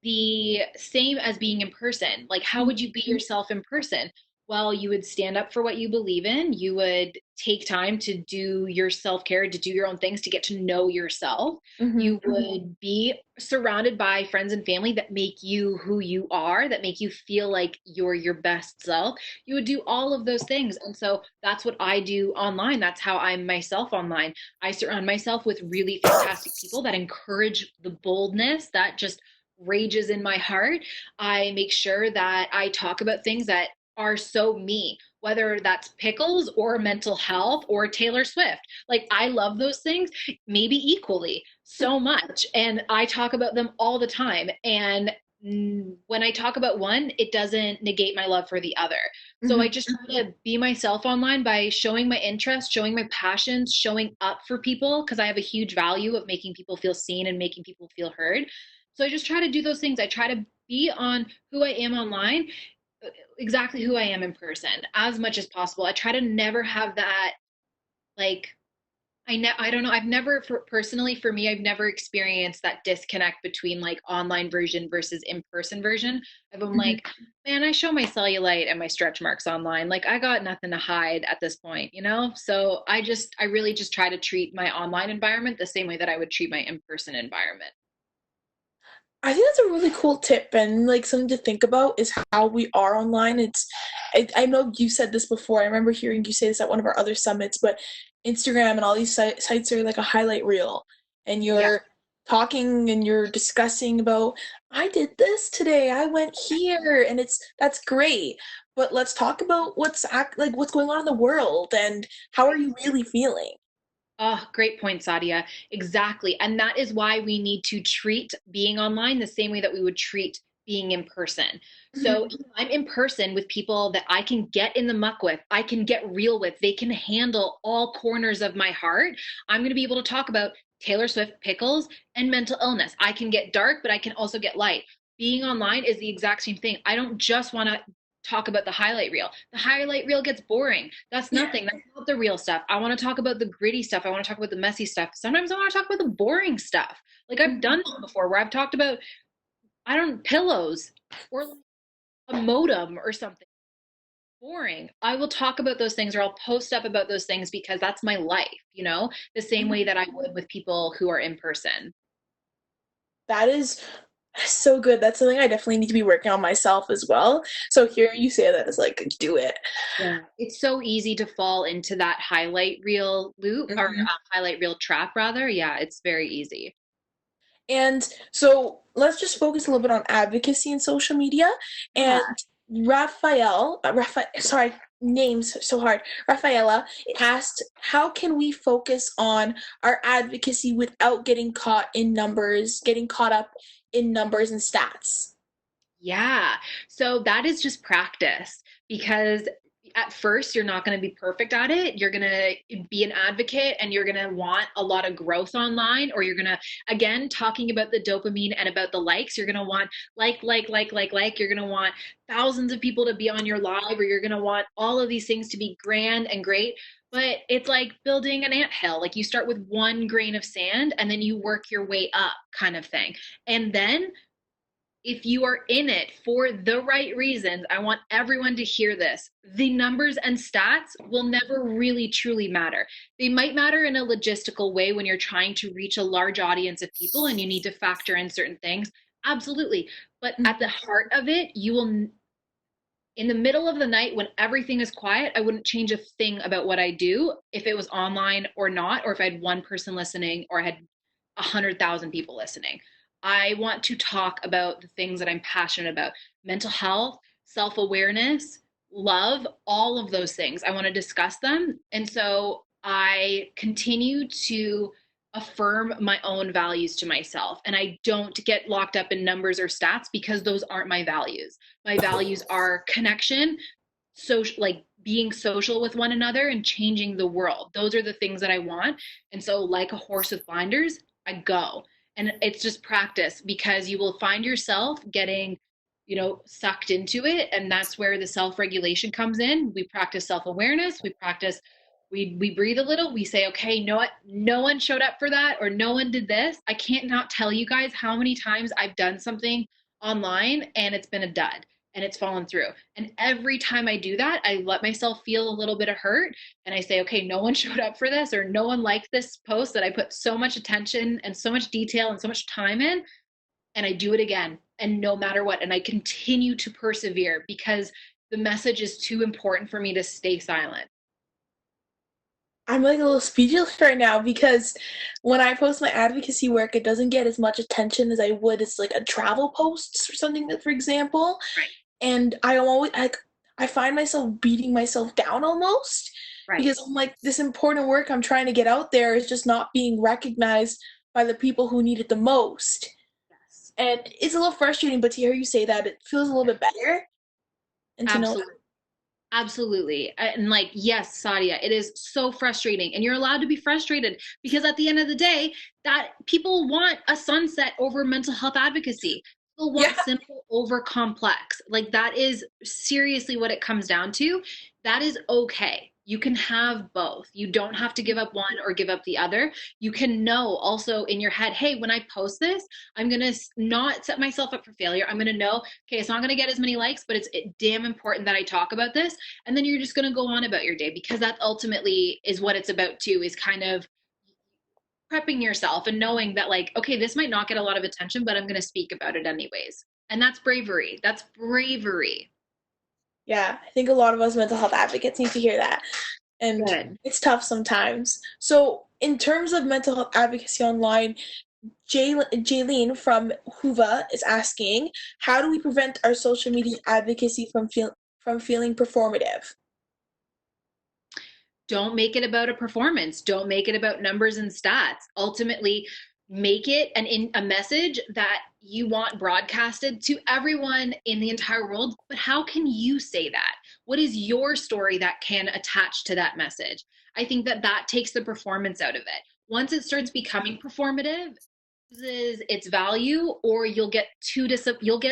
the same as being in person. Like, how would you be yourself in person? Well, you would stand up for what you believe in. You would take time to do your self care, to do your own things, to get to know yourself. Mm-hmm. You would be surrounded by friends and family that make you who you are, that make you feel like you're your best self. You would do all of those things. And so that's what I do online. That's how I'm myself online. I surround myself with really fantastic people that encourage the boldness that just rages in my heart. I make sure that I talk about things that are so me, whether that's pickles or mental health or Taylor Swift. Like, I love those things, maybe equally so much. And I talk about them all the time. And when I talk about one, it doesn't negate my love for the other. So I just try to be myself online by showing my interests, showing my passions, showing up for people, because I have a huge value of making people feel seen and making people feel heard. So I just try to do those things. I try to be on who I am online, exactly who I am in person, as much as possible. I try to never have that, like, I don't know. I've never, personally, for me, I've never experienced that disconnect between like online version versus in-person version. I'm like, man, I show my cellulite and my stretch marks online. Like, I got nothing to hide at this point, you know? So I really just try to treat my online environment the same way that I would treat my in-person environment. I think that's a really cool tip and like something to think about is how we are online. I know you said this before. I remember hearing you say this at one of our other summits, but Instagram and all these sites are like a highlight reel, and Yeah. you're talking and you're discussing about I did this today. I went here, and that's great. But let's talk about like what's going on in the world and how are you really feeling? Oh, great point, Sadia. Exactly. And that is why we need to treat being online the same way that we would treat being in person. So Mhm. if I'm in person with people that I can get in the muck with, I can get real with, they can handle all corners of my heart. I'm going to be able to talk about Taylor Swift, pickles, and mental illness. I can get dark, but I can also get light. Being online is the exact same thing. I don't just want to talk about the highlight reel. The highlight reel gets boring. That's Yeah. nothing. That's not the real stuff. I want to talk about the gritty stuff. I want to talk about the messy stuff. Sometimes I want to talk about the boring stuff. Like I've done that before where I've talked about, I don't pillows or like a modem or something boring. I will talk about those things or I'll post up about those things because that's my life, the same way that I would with people who are in person. That is so good. That's something I definitely need to be working on myself as well. So hearing you say that is like, do it. Yeah. It's so easy to fall into that highlight reel loop or Mhm. highlight reel trap rather. Yeah, it's very easy. And so let's just focus a little bit on advocacy in social media. And Yeah. Sorry, names so hard. Rafaela asked, how can we focus on our advocacy without getting caught up in numbers and stats? Yeah. So that is just practice because at first you're not going to be perfect at it. You're going to be an advocate and you're going to want a lot of growth online, or you're going to, again, talking about the dopamine and about the likes, you're going to want like. You're going to want thousands of people to be on your live, or you're going to want all of these things to be grand and great. But it's like building an anthill. Like you start with one grain of sand and then you work your way up, kind of thing. And then if you are in it for the right reasons, I want everyone to hear this. The numbers and stats will never really truly matter. They might matter in a logistical way when you're trying to reach a large audience of people and you need to factor in certain things. Absolutely. But at the heart of it, you will, in the middle of the night when everything is quiet, I wouldn't change a thing about what I do if it was online or not, or if I had one person listening or I had 100,000 people listening. I want to talk about the things that I'm passionate about: mental health, self awareness, love, all of those things. I want to discuss them. And so I continue to affirm my own values to myself. And I don't get locked up in numbers or stats because those aren't my values. My values are connection, social, like being social with one another and changing the world. Those are the things that I want. And so, like a horse with blinders, I go. And it's just practice because you will find yourself getting, sucked into it. And that's where the self regulation comes in. We practice self awareness, we breathe a little, we say, okay, you know what, no one showed up for that, or no one did this. I can't not tell you guys how many times I've done something online and it's been a dud and it's fallen through. And every time I do that, I let myself feel a little bit of hurt and I say, okay, no one showed up for this, or no one liked this post that I put so much attention and so much detail and so much time in. And I do it again. And no matter what, and I continue to persevere because the message is too important for me to stay silent. I'm like a little speechless right now because when I post my advocacy work, it doesn't get as much attention as I would as like a travel post or something that, for example. Right. And I'm always like, I find myself beating myself down almost Right. because I'm like, this important work I'm trying to get out there is just not being recognized by the people who need it the most. Yes. And it's a little frustrating, but to hear you say that, it feels a little bit better. And to know that. Absolutely. Absolutely. And like, yes, Sadia, it is so frustrating. And you're allowed to be frustrated because at the end of the day, that people want a sunset over mental health advocacy. People Yeah. want simple over complex. Like that is seriously what it comes down to. That is okay. You can have both. You don't have to give up one or give up the other. You can know also in your head, hey, when I post this, I'm going to not set myself up for failure. I'm going to know, okay, it's not going to get as many likes, but it's damn important that I talk about this. And then you're just going to go on about your day because that ultimately is what it's about too, is kind of prepping yourself and knowing that like, okay, this might not get a lot of attention, but I'm going to speak about it anyways. And that's bravery. That's bravery. Yeah, I think a lot of us mental health advocates need to hear that. And Good. it's tough sometimes. So, in terms of mental health advocacy online, Jaylene from Huva is asking, how do we prevent our social media advocacy from feeling performative? Don't make it about a performance. Don't make it about numbers and stats. Ultimately, make it a message that you want broadcasted to everyone in the entire world. But how can you say that? What is your story that can attach to that message? I think that that takes the performance out of it. Once it starts becoming performative, loses its value, or you'll get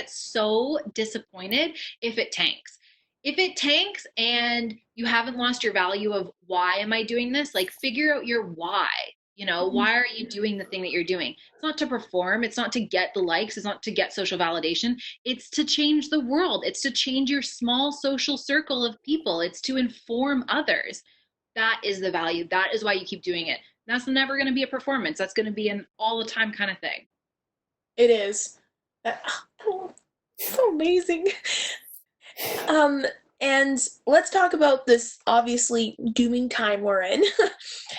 so disappointed if it tanks. If it tanks and you haven't lost your value of why am I doing this, like figure out your why. You know, why are you doing the thing that you're doing? It's not to perform, it's not to get the likes, it's not to get social validation. It's to change the world. It's to change your small social circle of people. It's to inform others. That is the value. That is why you keep doing it. That's never going to be a performance. That's going to be an all the time kind of thing. It is. Oh, so amazing. And let's talk about this obviously dooming time we're in.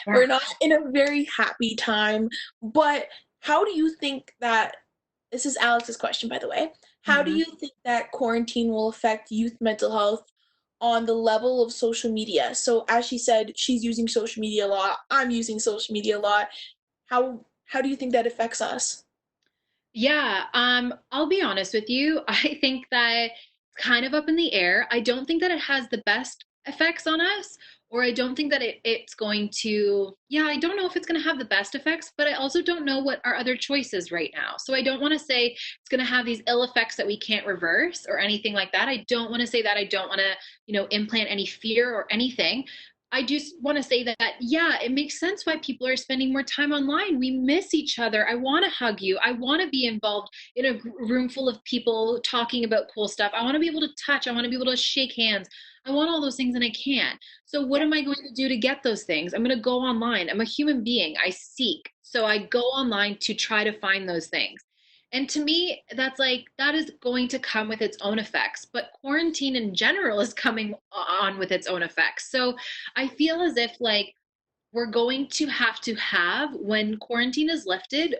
We're not in a very happy time, but how do you think that this is Alex's question, by the way. How do you think that quarantine will affect youth mental health on the level of social media? So as she said, she's using social media a lot. I'm using social media a lot. How do you think that affects us? Yeah, I'll be honest with you. I think that it's kind of up in the air. I don't think that it has the best effects on us, or I don't think that it's going to, yeah, I don't know if it's going to have the best effects, but I also don't know what our other choices right now. So I don't want to say it's going to have these ill effects that we can't reverse or anything like that. I don't want to say that. I don't want to, implant any fear or anything. I just want to say that, yeah, it makes sense why people are spending more time online. We miss each other. I want to hug you. I want to be involved in a room full of people talking about cool stuff. I want to be able to touch. I want to be able to shake hands. I want all those things and I can't. So, what am I going to do to get those things? I'm going to go online. I'm a human being. I seek. So, I go online to try to find those things. And to me, that's like, that is going to come with its own effects. But quarantine in general is coming on with its own effects. So I feel as if, like, we're going to have, when quarantine is lifted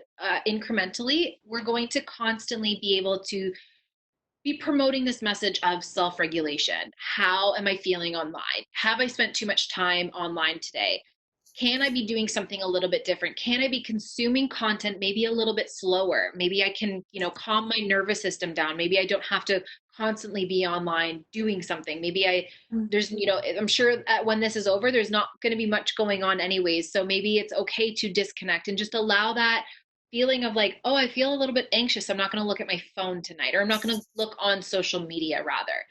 incrementally, we're going to constantly be able to be promoting this message of self regulation. How am I feeling online? Have I spent too much time online today? Can I be doing something a little bit different? Can I be consuming content maybe a little bit slower? Maybe I can, calm my nervous system down. Maybe I don't have to constantly be online doing something. Maybe I'm sure when this is over, there's not going to be much going on anyways. So maybe it's okay to disconnect and just allow that feeling of like, oh, I feel a little bit anxious. I'm not going to look at my phone tonight, or I'm not going to look on social media rather.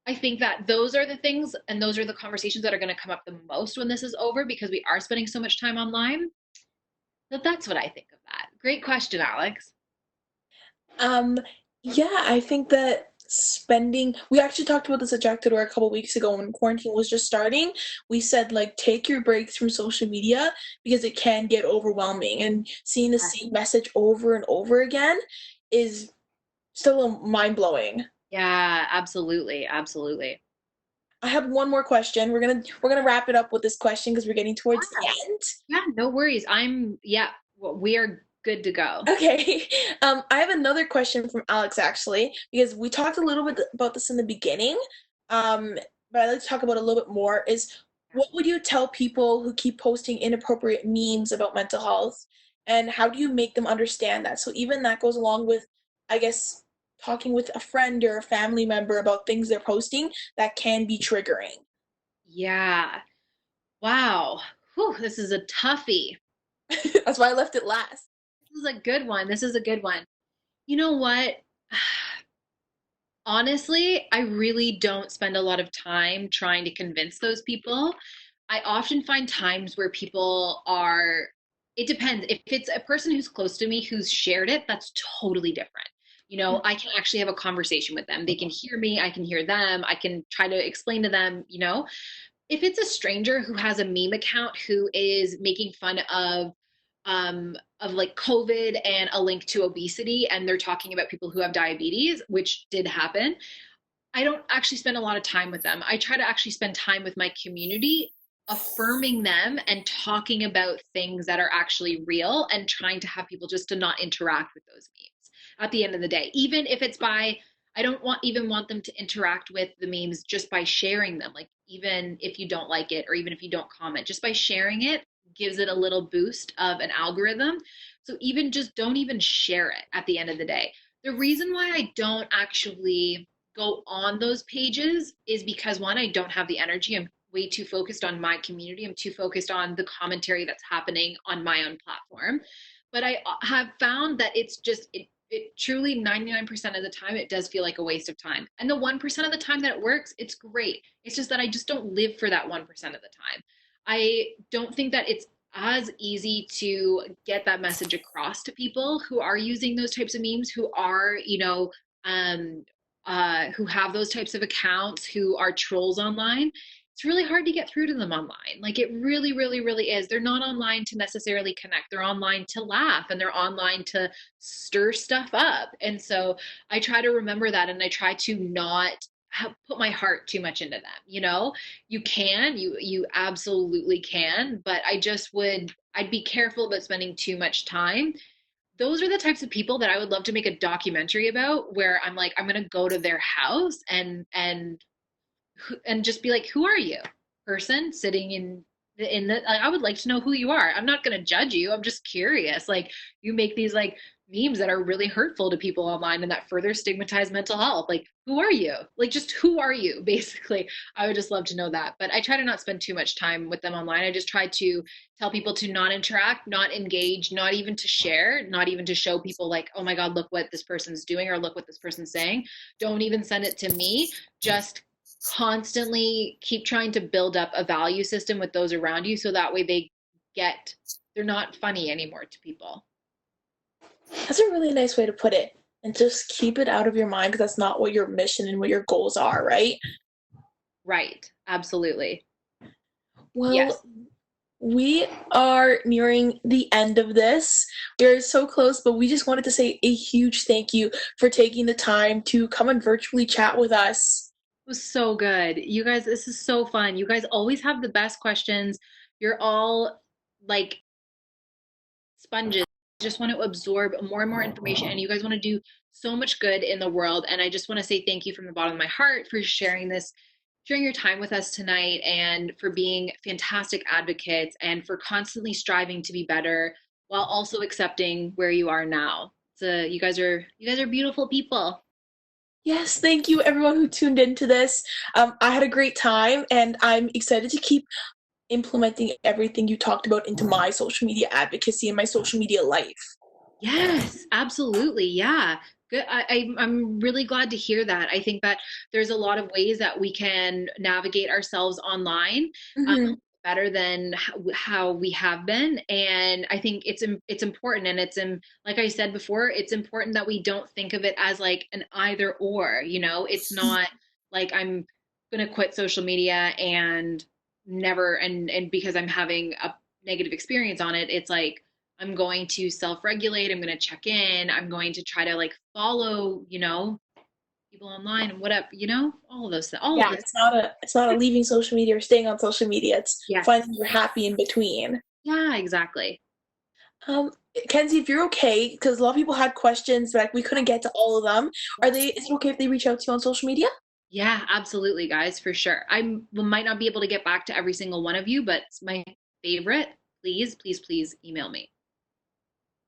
I think that those are the things and those are the conversations that are going to come up the most when this is over, because we are spending so much time online. So that's what I think of that. Great question, Alex. Um, yeah, I think that we actually talked about this at Jack.org a couple weeks ago when quarantine was just starting. We said, like, take your breaks from social media because it can get overwhelming, and seeing the same message over and over again is still mind-blowing. Yeah, absolutely. Absolutely. I have one more question. We're gonna wrap it up with this question because we're getting towards the end. Yeah, no worries. We are good to go. Okay. I have another question from Alex actually, because we talked a little bit about this in the beginning. But I'd like to talk about it a little bit more is what would you tell people who keep posting inappropriate memes about mental health, and how do you make them understand that? So even that goes along with, I guess, talking with a friend or a family member about things they're posting that can be triggering. Yeah. Wow. Whew, this is a toughie. That's why I left it last. This is a good one. This is a good one. You know what? Honestly, I really don't spend a lot of time trying to convince those people. I often find times where it depends. If it's a person who's close to me who's shared it, that's totally different. I can actually have a conversation with them. They can hear me, I can hear them, I can try to explain to them. If it's a stranger who has a meme account who is making fun of of like COVID and a link to obesity, and they're talking about people who have diabetes, which did happen. I don't actually spend a lot of time with them. I try to actually spend time with my community, affirming them and talking about things that are actually real, and trying to have people just to not interact with those memes at the end of the day. Even if it's by, I don't even want them to interact with the memes just by sharing them. Like, even if you don't like it, or even if you don't comment, just by sharing it gives it a little boost of an algorithm. So even just don't even share it at the end of the day. The reason why I don't actually go on those pages is because, one, I don't have the energy. I'm way too focused on my community. I'm too focused on the commentary that's happening on my own platform. But I have found that it's just, it truly 99% of the time, it does feel like a waste of time. And the 1% of the time that it works, it's great. It's just that I just don't live for that 1% of the time. I don't think that it's as easy to get that message across to people who are using those types of memes, who are, who have those types of accounts, who are trolls online. It's really hard to get through to them online. Like, it really, really, really is. They're not online to necessarily connect. They're online to laugh, and they're online to stir stuff up. And so I try to remember that, and I try to not put my heart too much into them. You absolutely can, but I'd be careful about spending too much time. Those are the types of people that I would love to make a documentary about, where I'm like, I'm going to go to their house and just be like, who are you, person sitting in the, I would like to know who you are. I'm not going to judge you. I'm just curious. Like, you make these like memes that are really hurtful to people online and that further stigmatize mental health. Like, who are you? Like, just who are you? Basically, I would just love to know that. But I try to not spend too much time with them online. I just try to tell people to not interact, not engage, not even to share, not even to show people like, oh my God, look what this person's doing, or look what this person's saying. Don't even send it to me. Just constantly keep trying to build up a value system with those around you, so that way they're not funny anymore to people. That's a really nice way to put it. And just keep it out of your mind, because that's not what your mission and what your goals are, right? Right. Absolutely. Well, yes. We are nearing the end of this. We are so close, but we just wanted to say a huge thank you for taking the time to come and virtually chat with us. It was so good. You guys, this is so fun. You guys always have the best questions. You're all like sponges. Just want to absorb more and more information, and you guys want to do so much good in the world. And I just want to say thank you from the bottom of my heart for sharing your time with us tonight, and for being fantastic advocates, and for constantly striving to be better while also accepting where you are now. So you guys are beautiful people. Yes, thank you everyone who tuned into this. I had a great time, and I'm excited to keep implementing everything you talked about into my social media advocacy and my social media life. Yes, absolutely. Yeah. Good. I'm really glad to hear that. I think that there's a lot of ways that we can navigate ourselves online better than how we have been. And I think it's important. And like I said before, it's important that we don't think of it as like an either or, it's not like I'm going to quit social media and never, and because I'm having a negative experience on it. It's like, I'm going to self-regulate. I'm going to check in. I'm going to try to like follow, people online and whatever, all of those things. Yeah, it's not a leaving social media or staying on social media. It's Yes. finding you're happy in between. Yeah, exactly. Kenzie, if you're okay, because a lot of people had questions, but we couldn't get to all of them. Is it okay if they reach out to you on social media? Yeah, absolutely, guys, for sure. I might not be able to get back to every single one of you, but it's my favorite. Please email me.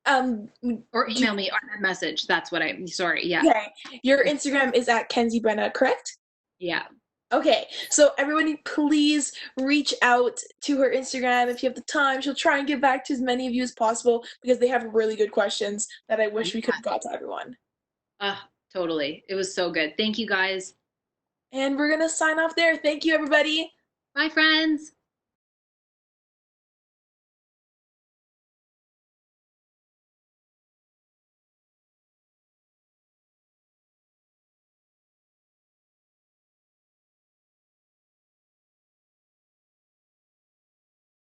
Or email me or message. That's what sorry. Yeah. Okay. Your Instagram is at Kenzie Brenna, correct? Yeah. Okay. So everybody, please reach out to her Instagram if you have the time. She'll try and get back to as many of you as possible, because they have really good questions that I wish we could have got to everyone. Totally. It was so good. Thank you, guys. And we're going to sign off there. Thank you, everybody. Bye, friends.